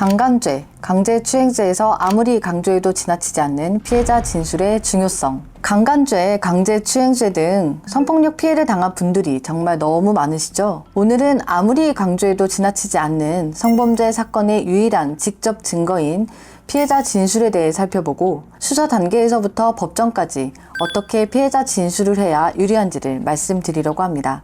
강간죄, 강제추행죄에서 아무리 강조해도 지나치지 않는 피해자 진술의 중요성. 강간죄, 강제추행죄 등 성폭력 피해를 당한 분들이 정말 너무 많으시죠? 오늘은 아무리 강조해도 지나치지 않는 성범죄 사건의 유일한 직접 증거인 피해자 진술에 대해 살펴보고 수사 단계에서부터 법정까지 어떻게 피해자 진술을 해야 유리한지를 말씀드리려고 합니다.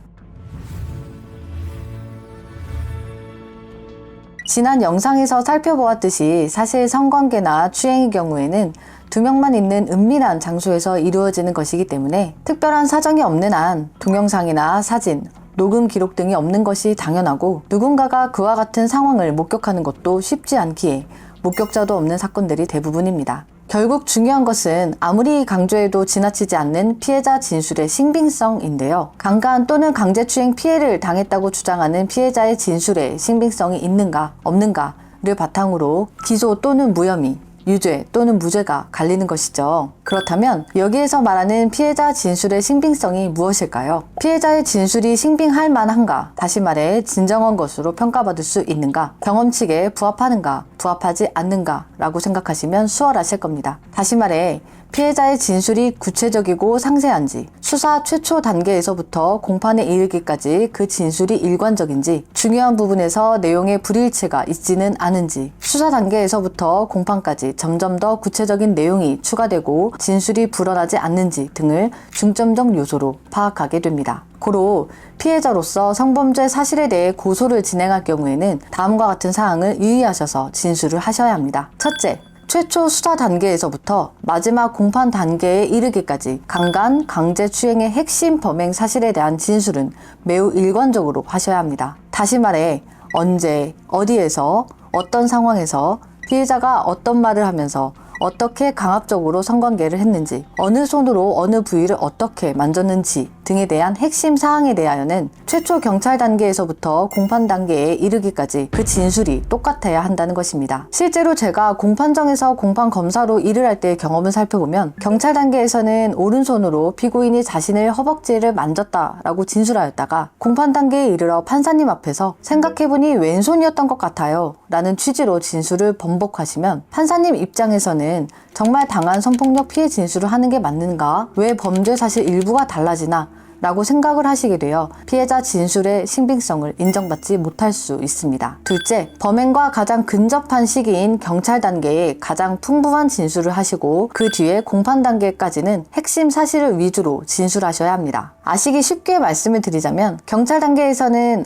지난 영상에서 살펴보았듯이 사실 성관계나 추행의 경우에는 두 명만 있는 은밀한 장소에서 이루어지는 것이기 때문에 특별한 사정이 없는 한 동영상이나 사진, 녹음 기록 등이 없는 것이 당연하고 누군가가 그와 같은 상황을 목격하는 것도 쉽지 않기에 목격자도 없는 사건들이 대부분입니다. 결국 중요한 것은 아무리 강조해도 지나치지 않는 피해자 진술의 신빙성인데요. 강간 또는 강제추행 피해를 당했다고 주장하는 피해자의 진술에 신빙성이 있는가 없는가를 바탕으로 기소 또는 무혐의, 유죄 또는 무죄가 갈리는 것이죠. 그렇다면 여기에서 말하는 피해자 진술의 신빙성이 무엇일까요? 피해자의 진술이 신빙할 만한가? 다시 말해 진정한 것으로 평가받을 수 있는가? 경험칙에 부합하는가? 부합하지 않는가? 라고 생각하시면 수월하실 겁니다. 다시 말해 피해자의 진술이 구체적이고 상세한지, 수사 최초 단계에서부터 공판에 이르기까지 그 진술이 일관적인지, 중요한 부분에서 내용의 불일치가 있지는 않은지, 수사 단계에서부터 공판까지 점점 더 구체적인 내용이 추가되고 진술이 불어나지 않는지 등을 중점적 요소로 파악하게 됩니다. 고로 피해자로서 성범죄 사실에 대해 고소를 진행할 경우에는 다음과 같은 사항을 유의하셔서 진술을 하셔야 합니다. 첫째, 최초 수사 단계에서부터 마지막 공판 단계에 이르기까지 강간, 강제추행의 핵심 범행 사실에 대한 진술은 매우 일관적으로 하셔야 합니다. 다시 말해 언제, 어디에서, 어떤 상황에서 피해자가 어떤 말을 하면서 어떻게 강압적으로 성관계를 했는지, 어느 손으로 어느 부위를 어떻게 만졌는지 등에 대한 핵심 사항에 대하여는 최초 경찰 단계에서부터 공판 단계에 이르기까지 그 진술이 똑같아야 한다는 것입니다. 실제로 제가 공판정에서 공판 검사로 일을 할 때의 경험을 살펴보면 경찰 단계에서는 오른손으로 피고인이 자신의 허벅지를 만졌다라고 진술하였다가 공판 단계에 이르러 판사님 앞에서 생각해보니 왼손이었던 것 같아요 라는 취지로 진술을 번복하시면 판사님 입장에서는 정말 당한 성폭력 피해 진술을 하는 게 맞는가? 왜 범죄 사실 일부가 달라지나? 라고 생각을 하시게 되어 피해자 진술의 신빙성을 인정받지 못할 수 있습니다. 둘째, 범행과 가장 근접한 시기인 경찰 단계에 가장 풍부한 진술을 하시고 그 뒤에 공판 단계까지는 핵심 사실을 위주로 진술하셔야 합니다. 아시기 쉽게 말씀을 드리자면 경찰 단계에서는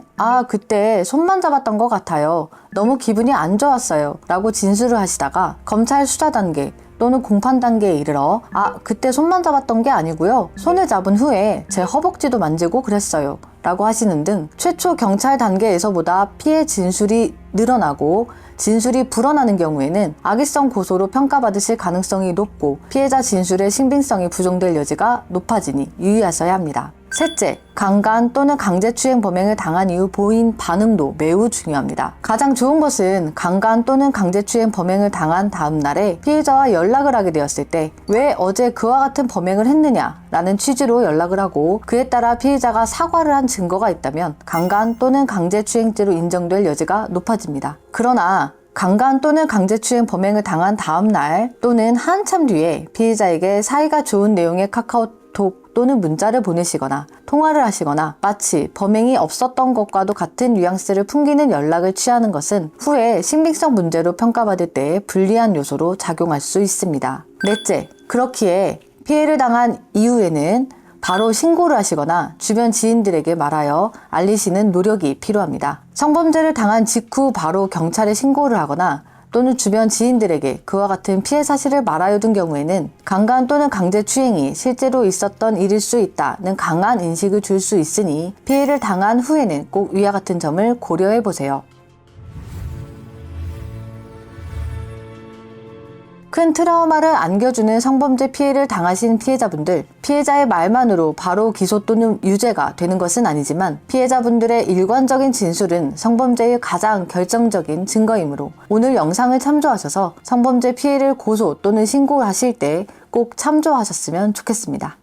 그때 손만 잡았던 것 같아요. 너무 기분이 안 좋았어요. 라고 진술을 하시다가 검찰 수사 단계 또는 공판 단계에 이르러 그때 손만 잡았던 게 아니고요. 손을 잡은 후에 제 허벅지도 만지고 그랬어요. 라고 하시는 등 최초 경찰 단계에서보다 피해 진술이 늘어나고 진술이 불어나는 경우에는 악의성 고소로 평가받으실 가능성이 높고 피해자 진술의 신빙성이 부정될 여지가 높아지니 유의하셔야 합니다. 셋째, 강간 또는 강제추행 범행을 당한 이후 보인 반응도 매우 중요합니다. 가장 좋은 것은 강간 또는 강제추행 범행을 당한 다음 날에 피해자와 연락을 하게 되었을 때 왜 어제 그와 같은 범행을 했느냐 라는 취지로 연락을 하고 그에 따라 피해자가 사과를 한 증거가 있다면 강간 또는 강제추행죄로 인정될 여지가 높아집니다. 그러나 강간 또는 강제추행 범행을 당한 다음 날 또는 한참 뒤에 피해자에게 사이가 좋은 내용의 카카오톡 또는 문자를 보내시거나 통화를 하시거나 마치 범행이 없었던 것과도 같은 뉘앙스를 풍기는 연락을 취하는 것은 후에 신빙성 문제로 평가받을 때 불리한 요소로 작용할 수 있습니다. 넷째, 그렇기에 피해를 당한 이후에는 바로 신고를 하시거나 주변 지인들에게 말하여 알리시는 노력이 필요합니다. 성범죄를 당한 직후 바로 경찰에 신고를 하거나 또는 주변 지인들에게 그와 같은 피해 사실을 말하여둔 경우에는 강간 또는 강제추행이 실제로 있었던 일일 수 있다는 강한 인식을 줄 수 있으니 피해를 당한 후에는 꼭 위와 같은 점을 고려해보세요. 큰 트라우마를 안겨주는 성범죄 피해를 당하신 피해자분들, 피해자의 말만으로 바로 기소 또는 유죄가 되는 것은 아니지만 피해자분들의 일관적인 진술은 성범죄의 가장 결정적인 증거이므로 오늘 영상을 참조하셔서 성범죄 피해를 고소 또는 신고하실 때 꼭 참조하셨으면 좋겠습니다.